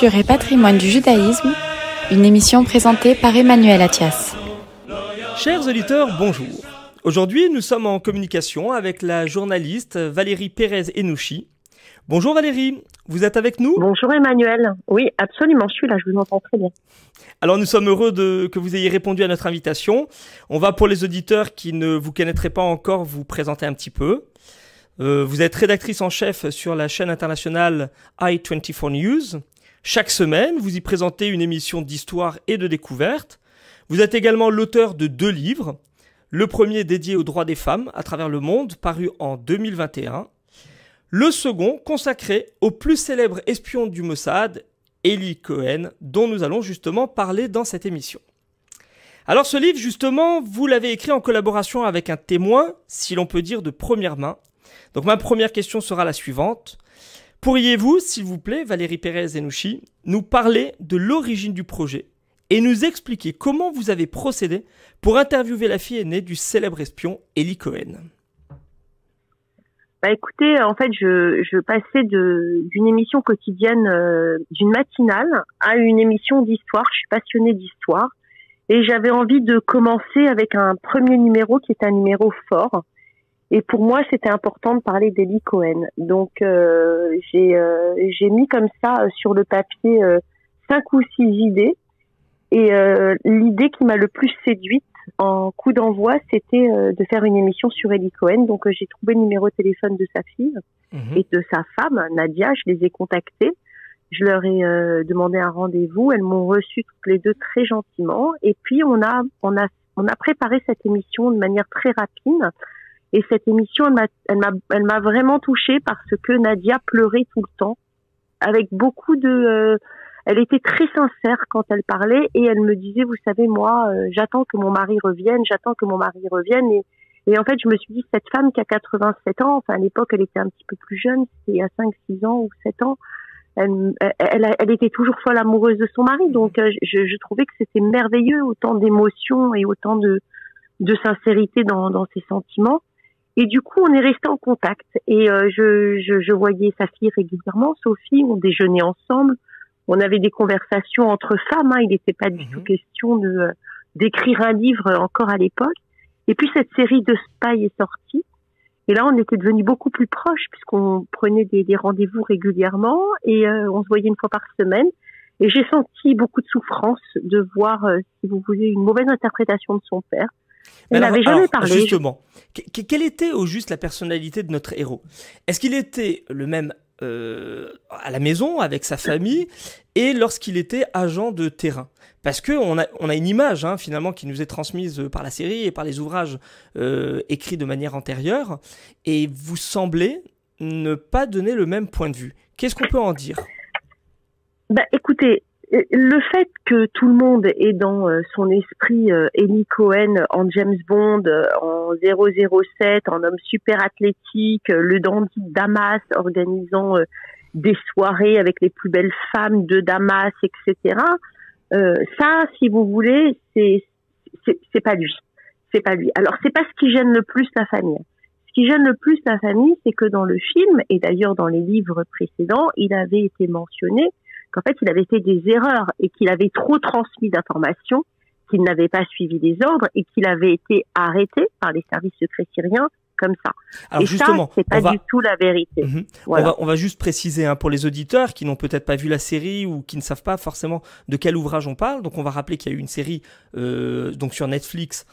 Culture et patrimoine du judaïsme, une émission présentée par Emmanuel Attias. Chers auditeurs, bonjour. Aujourd'hui, nous sommes en communication avec la journaliste Valérie Pérez-Henouchi. Bonjour Valérie, vous êtes avec nous ? Bonjour Emmanuel, oui absolument, je suis là, je vous entends très bien. Alors nous sommes heureux que vous ayez répondu à notre invitation. On va pour les auditeurs qui ne vous connaîtraient pas encore vous présenter un petit peu. Vous êtes rédactrice en chef sur la chaîne internationale i24 News. Chaque semaine, vous y présentez une émission d'histoire et de découverte. Vous êtes également l'auteur de 2 livres. Le premier dédié aux droits des femmes à travers le monde, paru en 2021. Le second consacré au plus célèbre espion du Mossad, Eli Cohen, dont nous allons justement parler dans cette émission. Alors ce livre, justement, vous l'avez écrit en collaboration avec un témoin, si l'on peut dire de première main. Donc ma première question sera la suivante. Pourriez-vous, s'il vous plaît, Valérie Pérez-Henouchi, nous parler de l'origine du projet et nous expliquer comment vous avez procédé pour interviewer la fille aînée du célèbre espion Eli Cohen? Écoutez, en fait, je passais d'une émission quotidienne, d'une matinale, à une émission d'histoire. Je suis passionnée d'histoire et j'avais envie de commencer avec un premier numéro qui est un numéro fort. Et pour moi, c'était important de parler d'Eli Cohen. Donc, j'ai mis comme ça sur le papier 5 ou 6 idées. Et l'idée qui m'a le plus séduite en coup d'envoi, c'était de faire une émission sur Eli Cohen. Donc, j'ai trouvé le numéro de téléphone de sa fille et de sa femme, Nadia. Je les ai contactés. Je leur ai demandé un rendez-vous. Elles m'ont reçu toutes les deux très gentiment. Et puis, on a préparé cette émission de manière très rapide. Et cette émission, elle m'a vraiment touchée parce que Nadia pleurait tout le temps, avec beaucoup de. Elle était très sincère quand elle parlait et elle me disait, vous savez, moi, j'attends que mon mari revienne, et en fait, je me suis dit, cette femme qui a 87 ans, enfin à l'époque, elle était un petit peu plus jeune, c'était il y a 5, 6 ans ou 7 ans, elle était toujours folle amoureuse de son mari, donc je trouvais que c'était merveilleux, autant d'émotions et autant de sincérité dans ses sentiments. Et du coup, on est resté en contact. Et je voyais sa fille régulièrement, Sophie, on déjeunait ensemble. On avait des conversations entre femmes. Il n'était pas du tout question d'écrire un livre encore à l'époque. Et puis, cette série de Spy est sortie. Et là, on était devenus beaucoup plus proches puisqu'on prenait des rendez-vous régulièrement et on se voyait une fois par semaine. Et j'ai senti beaucoup de souffrance de voir, si vous voulez, une mauvaise interprétation de son père. Il n'avait jamais parlé. Justement, quelle était au juste la personnalité de notre héros? Est-ce qu'il était le même à la maison avec sa famille et lorsqu'il était agent de terrain? Parce que on a une image finalement qui nous est transmise par la série et par les ouvrages écrits de manière antérieure, et vous semblez ne pas donner le même point de vue. Qu'est-ce qu'on peut en dire? Écoutez, le fait que tout le monde ait dans son esprit Eli Cohen en James Bond, en 007, en homme super athlétique, le dandy de Damas organisant des soirées avec les plus belles femmes de Damas, etc. Ça, si vous voulez, c'est pas lui. C'est pas lui. Alors, c'est pas ce qui gêne le plus la famille. Ce qui gêne le plus la famille, c'est que dans le film, et d'ailleurs dans les livres précédents, il avait été mentionné qu'en fait, il avait fait des erreurs et qu'il avait trop transmis d'informations, qu'il n'avait pas suivi les ordres et qu'il avait été arrêté par les services secrets syriens comme ça. Alors et justement, ça, c'est pas du tout la vérité. Voilà. On va juste préciser pour les auditeurs qui n'ont peut-être pas vu la série ou qui ne savent pas forcément de quel ouvrage on parle. Donc on va rappeler qu'il y a eu une série donc sur Netflix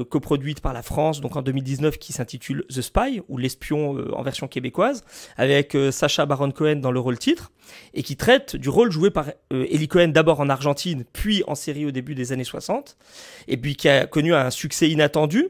coproduite par la France donc en 2019 qui s'intitule The Spy ou l'espion en version québécoise avec Sacha Baron Cohen dans le rôle titre et qui traite du rôle joué par Eli Cohen d'abord en Argentine puis en série au début des années 60 et puis qui a connu un succès inattendu.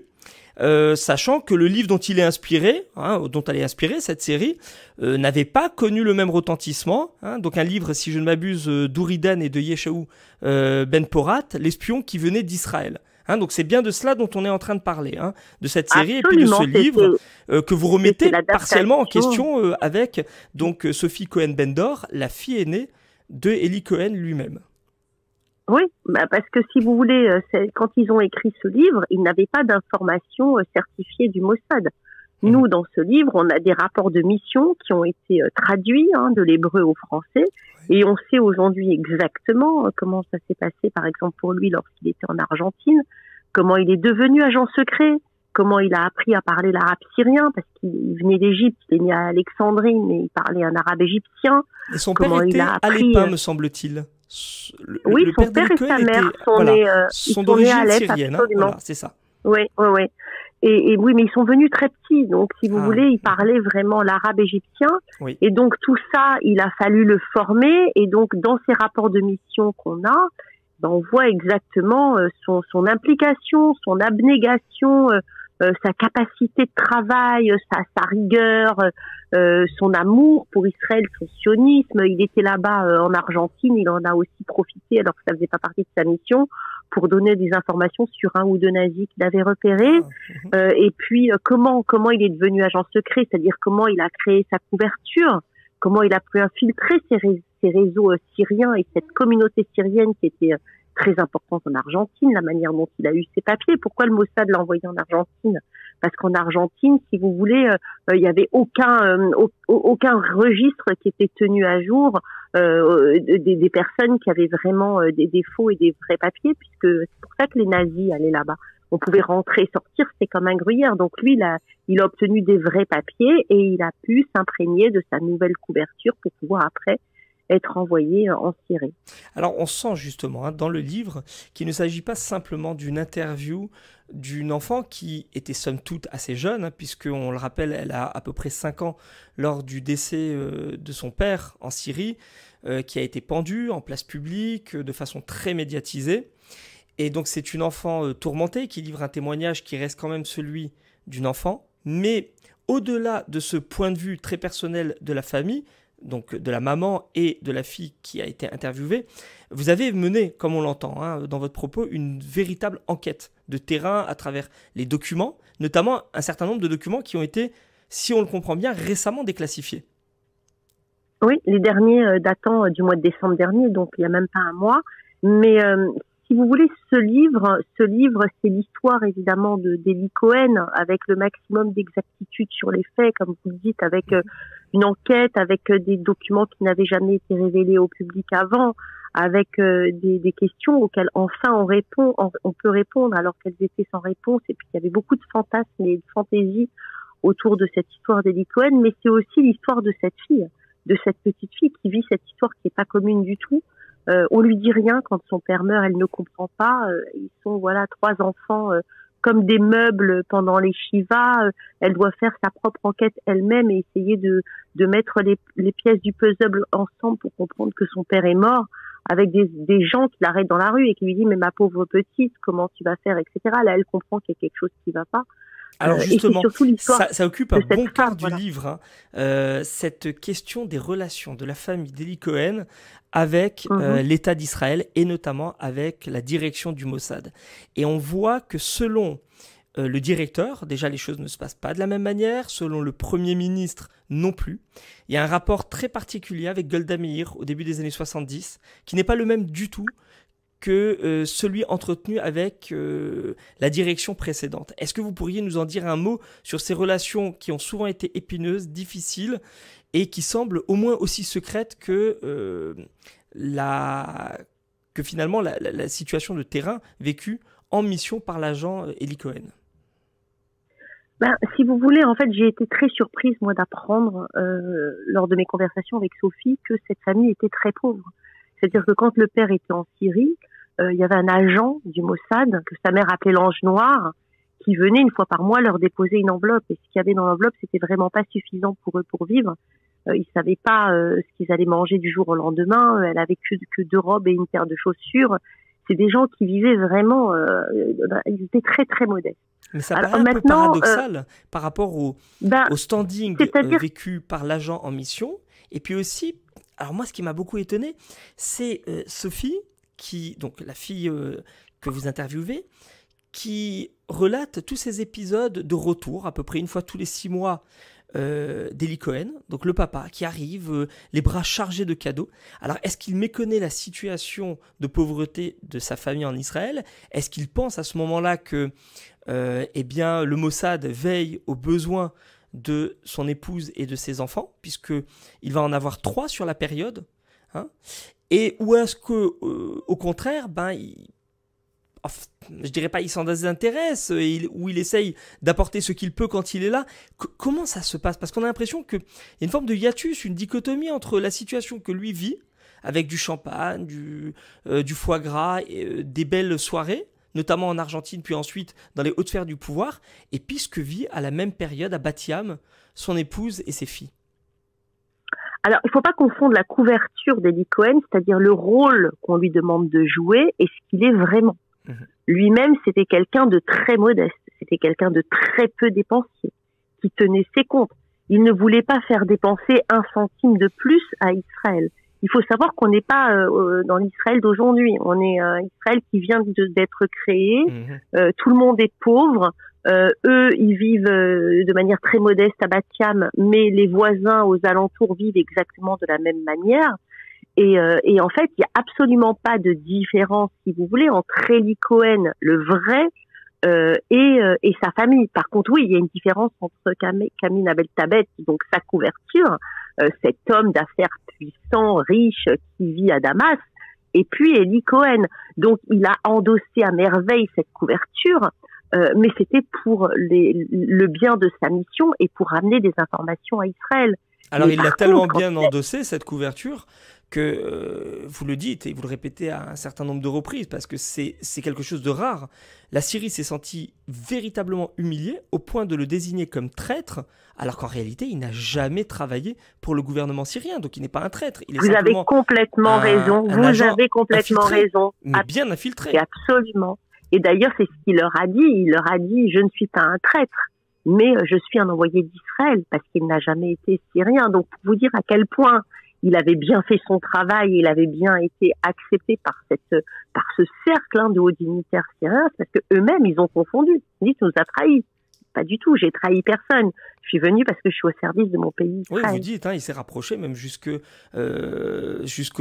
Sachant que le livre dont il est inspiré, dont elle est inspirée, cette série, n'avait pas connu le même retentissement. Donc un livre, si je ne m'abuse, d'Ouridan et de Yeshaou Ben Porat, l'espion qui venait d'Israël. Donc c'est bien de cela dont on est en train de parler, de cette série. Absolument, et puis de ce livre que vous remettez partiellement en question avec donc Sophie Cohen-Bendor, la fille aînée de Eli Cohen lui-même. Oui, parce que si vous voulez, quand ils ont écrit ce livre, ils n'avaient pas d'informations certifiées du Mossad. Nous, dans ce livre, on a des rapports de mission qui ont été traduits de l'hébreu au français Et on sait aujourd'hui exactement comment ça s'est passé, par exemple pour lui lorsqu'il était en Argentine, comment il est devenu agent secret, comment il a appris à parler l'arabe syrien, parce qu'il venait d'Égypte, il est né à Alexandrie, mais il parlait un arabe égyptien. Et son père était Alépin, me semble-t il. Oui, son père et sa mère sont d'origine syrienne. Voilà, c'est ça. Oui. Et oui, mais ils sont venus très petits, donc si vous voulez, ils parlaient vraiment l'arabe égyptien. Oui. Et donc tout ça, il a fallu le former. Et donc dans ces rapports de mission qu'on a, on voit exactement son implication, son abnégation, sa capacité de travail, sa rigueur, son amour pour Israël, son sionisme. Il était là-bas en Argentine, il en a aussi profité, alors que ça faisait pas partie de sa mission, pour donner des informations sur un ou deux nazis qu'il avait repérés. Et puis comment il est devenu agent secret, c'est-à-dire comment il a créé sa couverture, comment il a pu infiltrer ces réseaux syriens et cette communauté syrienne qui était très importante en Argentine, la manière dont il a eu ses papiers. Pourquoi le Mossad l'a envoyé en Argentine? Parce qu'en Argentine, si vous voulez, il y avait aucun registre qui était tenu à jour des personnes qui avaient vraiment des faux et des vrais papiers, puisque c'est pour ça que les nazis allaient là-bas. On pouvait rentrer et sortir, c'était comme un gruyère. Donc lui, il a obtenu des vrais papiers et il a pu s'imprégner de sa nouvelle couverture pour pouvoir après être envoyé en Syrie. Alors on sent justement dans le livre qu'il ne s'agit pas simplement d'une interview d'une enfant qui était somme toute assez jeune, puisqu'on le rappelle, elle a à peu près 5 ans lors du décès de son père en Syrie, qui a été pendu en place publique de façon très médiatisée. Et donc c'est une enfant tourmentée qui livre un témoignage qui reste quand même celui d'une enfant, mais au-delà de ce point de vue très personnel de la famille, donc de la maman et de la fille qui a été interviewée, vous avez mené, comme on l'entend dans votre propos, une véritable enquête de terrain à travers les documents, notamment un certain nombre de documents qui ont été, si on le comprend bien, récemment déclassifiés. Oui, les derniers datant du mois de décembre dernier, donc il n'y a même pas un mois. Mais si vous voulez, ce livre, c'est l'histoire évidemment d'Eli Cohen, avec le maximum d'exactitude sur les faits, comme vous le dites, avec une enquête, avec des documents qui n'avaient jamais été révélés au public avant, avec des questions auxquelles enfin on peut répondre alors qu'elles étaient sans réponse. Et puis il y avait beaucoup de fantasmes et de fantaisies autour de cette histoire d'Eli Cohen, mais c'est aussi l'histoire de cette fille, de cette petite fille qui vit cette histoire qui n'est pas commune du tout. On lui dit rien quand son père meurt, elle ne comprend pas. Ils sont 3 enfants comme des meubles pendant les Shivas. Elle doit faire sa propre enquête elle-même et essayer de mettre les pièces du puzzle ensemble pour comprendre que son père est mort, avec des gens qui l'arrêtent dans la rue et qui lui disent mais ma pauvre petite, comment tu vas faire, etc. Là, elle comprend qu'il y a quelque chose qui ne va pas. Alors justement, ça occupe un bon quart du livre, cette question des relations de la famille d'Eli Cohen avec l'État d'Israël et notamment avec la direction du Mossad. Et on voit que selon le directeur, déjà les choses ne se passent pas de la même manière, selon le Premier ministre non plus. Il y a un rapport très particulier avec Golda Meir au début des années 70, qui n'est pas le même du tout que celui entretenu avec la direction précédente. Est-ce que vous pourriez nous en dire un mot sur ces relations qui ont souvent été épineuses, difficiles, et qui semblent au moins aussi secrètes que finalement la situation de terrain vécue en mission par l'agent Eli Cohen? Si vous voulez, en fait, j'ai été très surprise, moi, d'apprendre lors de mes conversations avec Sophie que cette famille était très pauvre. C'est-à-dire que quand le père était en Syrie, il y avait un agent du Mossad, que sa mère appelait l'ange noir, qui venait une fois par mois leur déposer une enveloppe. Et ce qu'il y avait dans l'enveloppe, c'était vraiment pas suffisant pour eux pour vivre. Ils savaient pas ce qu'ils allaient manger du jour au lendemain. Elle avait que 2 robes et une paire de chaussures. C'est des gens qui vivaient vraiment, ils étaient très très modestes. Mais ça paraît un peu paradoxal par rapport au standing vécu par l'agent en mission. Et puis aussi, alors moi ce qui m'a beaucoup étonné, c'est Sophie, donc la fille que vous interviewez, qui relate tous ces épisodes de retour, à peu près une fois tous les 6 mois, d'Eli Cohen, donc le papa, qui arrive, les bras chargés de cadeaux. Alors, est-ce qu'il méconnaît la situation de pauvreté de sa famille en Israël? Est-ce qu'il pense à ce moment-là que le Mossad veille aux besoins de son épouse et de ses enfants, puisqu'il va en avoir 3 sur la période, hein, et ou est-ce que, au contraire, je dirais pas il s'en désintéresse, ou il essaye d'apporter ce qu'il peut quand il est là. Comment ça se passe? Parce qu'on a l'impression qu'il y a une forme de hiatus, une dichotomie entre la situation que lui vit, avec du champagne, du foie gras, des belles soirées, notamment en Argentine, puis ensuite dans les hautes sphères du pouvoir, et puis ce que vit à la même période à Batiam son épouse et ses filles. Alors, il ne faut pas confondre la couverture d'Eli Cohen, c'est-à-dire le rôle qu'on lui demande de jouer, et ce qu'il est vraiment. Lui-même, c'était quelqu'un de très modeste, c'était quelqu'un de très peu dépensier, qui tenait ses comptes. Il ne voulait pas faire dépenser un centime de plus à Israël. Il faut savoir qu'on n'est pas dans l'Israël d'aujourd'hui. On est Israël qui vient d'être créé. Tout le monde est pauvre. Eux, ils vivent de manière très modeste à Batiam, mais les voisins aux alentours vivent exactement de la même manière. Et en fait, il n'y a absolument pas de différence, si vous voulez, entre Eli Cohen, le vrai, et sa famille. Par contre, oui, il y a une différence entre Kamine Abel-Tabet, donc sa couverture, cet homme d'affaires puissant, riche, qui vit à Damas, et puis Eli Cohen. Donc, il a endossé à merveille cette couverture, mais c'était pour le bien de sa mission et pour amener des informations à Israël. Alors, il l'a tellement bien endossé, cette couverture, que vous le dites et vous le répétez à un certain nombre de reprises, parce que c'est quelque chose de rare. La Syrie s'est sentie véritablement humiliée au point de le désigner comme traître, alors qu'en réalité, il n'a jamais travaillé pour le gouvernement syrien, donc il n'est pas un traître. Vous avez complètement raison, vous avez complètement raison. Mais bien infiltré. Absolument. Et d'ailleurs, c'est ce qu'il leur a dit. Il leur a dit, je ne suis pas un traître, mais je suis un envoyé d'Israël, parce qu'il n'a jamais été syrien. Donc, pour vous dire à quel point il avait bien fait son travail, il avait bien été accepté par ce cercle de hauts dignitaires syriens, parce que eux-mêmes, ils ont confondu. Ils disent, nous a trahis. Pas du tout, j'ai trahi personne. Je suis venu parce que je suis au service de mon pays. Oui, vous dites, il s'est rapproché même jusqu'au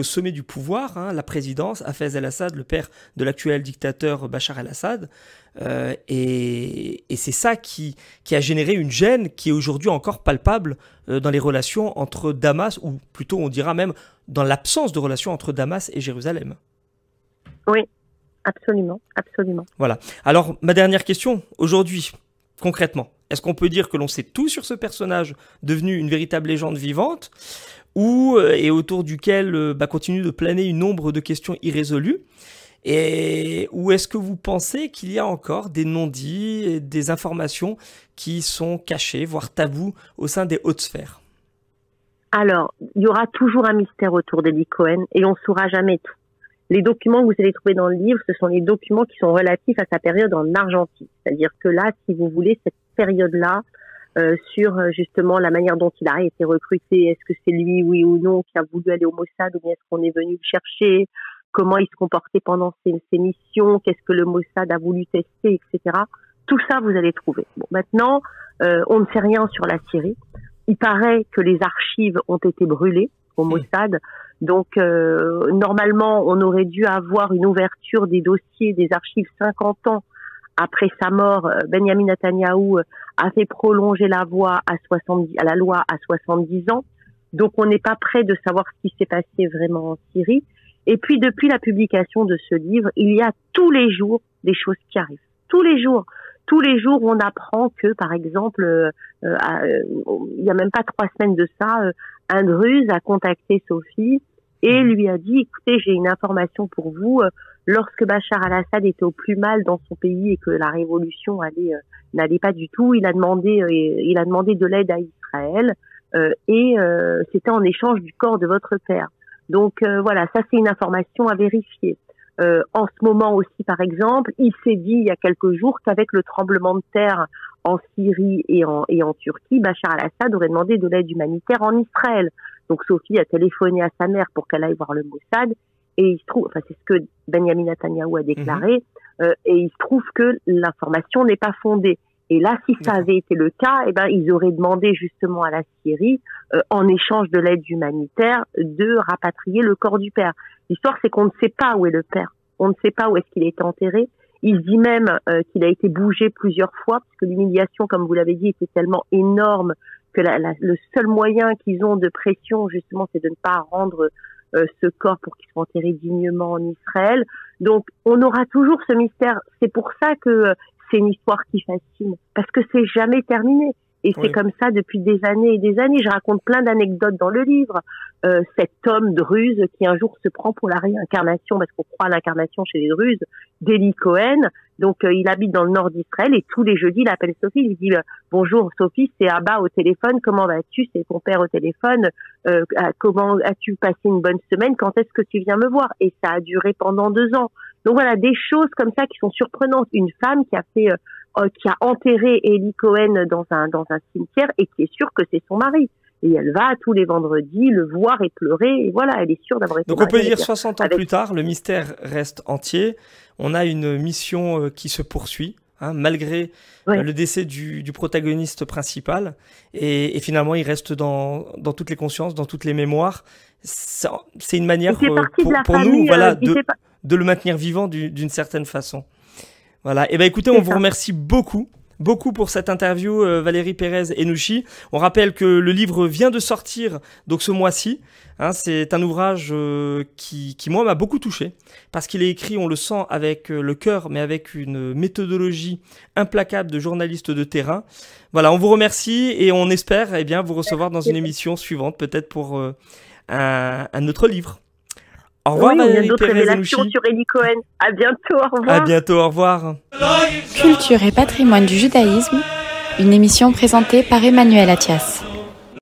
sommet du pouvoir, la présidence, Hafez el-Assad, le père de l'actuel dictateur Bachar el-Assad. Et c'est ça qui a généré une gêne qui est aujourd'hui encore palpable dans les relations entre Damas, ou plutôt on dira même dans l'absence de relations entre Damas et Jérusalem. Oui, absolument, absolument. Voilà. Alors, ma dernière question, aujourd'hui, concrètement, est-ce qu'on peut dire que l'on sait tout sur ce personnage devenu une véritable légende vivante, et autour duquel continue de planer une ombre de questions irrésolues, ou est-ce que vous pensez qu'il y a encore des non-dits, des informations qui sont cachées, voire tabous, au sein des hautes sphères? Alors, il y aura toujours un mystère autour d'Eli Cohen et on ne saura jamais tout. Les documents que vous allez trouver dans le livre, ce sont les documents qui sont relatifs à sa période en Argentine. C'est-à-dire que là, si vous voulez, cette période-là, sur justement la manière dont il a été recruté, est-ce que c'est lui, oui ou non, qui a voulu aller au Mossad, ou bien est-ce qu'on est venu le chercher, comment il se comportait pendant ses missions, qu'est-ce que le Mossad a voulu tester, etc. Tout ça, vous allez trouver. Bon, maintenant, on ne sait rien sur la Syrie. Il paraît que les archives ont été brûlées au Mossad. Donc, normalement, on aurait dû avoir une ouverture des dossiers, des archives 50 ans après sa mort. Benjamin Netanyahou a fait prolonger la loi à 70 ans. Donc, on n'est pas prêt de savoir ce qui s'est passé vraiment en Syrie. Et puis, depuis la publication de ce livre, il y a tous les jours des choses qui arrivent. Tous les jours, on apprend que, par exemple, il y a même pas 3 semaines de ça, un Druze a contacté Sophie et lui a dit, écoutez, j'ai une information pour vous. Lorsque Bachar al-Assad était au plus mal dans son pays et que la révolution n'allait pas du tout, il a demandé de l'aide à Israël et c'était en échange du corps de votre père. Donc voilà, ça c'est une information à vérifier. En ce moment aussi, par exemple, il s'est dit il y a quelques jours qu'avec le tremblement de terre en Syrie et en Turquie, Bachar al-Assad aurait demandé de l'aide humanitaire en Israël. Donc Sophie a téléphoné à sa mère pour qu'elle aille voir le Mossad, et il se trouve, enfin c'est ce que Benjamin Netanyahou a déclaré, et il se trouve que l'information n'est pas fondée. Et là, si ça avait été le cas, ils auraient demandé justement à la Syrie, en échange de l'aide humanitaire, de rapatrier le corps du père. L'histoire, c'est qu'on ne sait pas où est le père. On ne sait pas où est-ce qu'il a été enterré. Il dit même qu'il a été bougé plusieurs fois, parce que l'humiliation, comme vous l'avez dit, était tellement énorme que le seul moyen qu'ils ont de pression, justement, c'est de ne pas rendre ce corps pour qu'il soit enterré dignement en Israël. Donc, on aura toujours ce mystère. C'est pour ça que c'est une histoire qui fascine, parce que c'est jamais terminé. Et c'est comme ça depuis des années et des années. Je raconte plein d'anecdotes dans le livre. Cet homme druze qui un jour se prend pour la réincarnation, parce qu'on croit à l'incarnation chez les druzes, d'Eli Cohen. Donc il habite dans le nord d'Israël et tous les jeudis il appelle Sophie, il dit bonjour Sophie, c'est Abba au téléphone, comment vas-tu, c'est ton père au téléphone, comment as-tu passé une bonne semaine, quand est-ce que tu viens me voir? Et ça a duré pendant 2 ans. Donc voilà, des choses comme ça qui sont surprenantes. Une femme qui a enterré Eli Cohen dans un cimetière et qui est sûre que c'est son mari. Et elle va tous les vendredis le voir et pleurer. Et voilà, elle est sûre d'avoir été Donc on peut dire 60 ans plus tard, le mystère reste entier. On a une mission qui se poursuit, malgré le décès du protagoniste principal. Et finalement, il reste dans toutes les consciences, dans toutes les mémoires. C'est une manière pour nous de le maintenir vivant d'une certaine façon. Voilà. Et ben écoutez, on vous remercie beaucoup pour cette interview, Valérie Pérez-Henouchi. On rappelle que le livre vient de sortir donc ce mois-ci. C'est un ouvrage qui moi m'a beaucoup touché parce qu'il est écrit, on le sent, avec le cœur, mais avec une méthodologie implacable de journaliste de terrain. Voilà, on vous remercie et on espère vous recevoir dans une émission suivante, peut-être pour un autre livre. Au revoir, Valérie Pérez-Henouchi. Sur Eli Cohen. À bientôt, au revoir. À bientôt, au revoir. Culture et patrimoine du judaïsme, une émission présentée par Emmanuel Attias.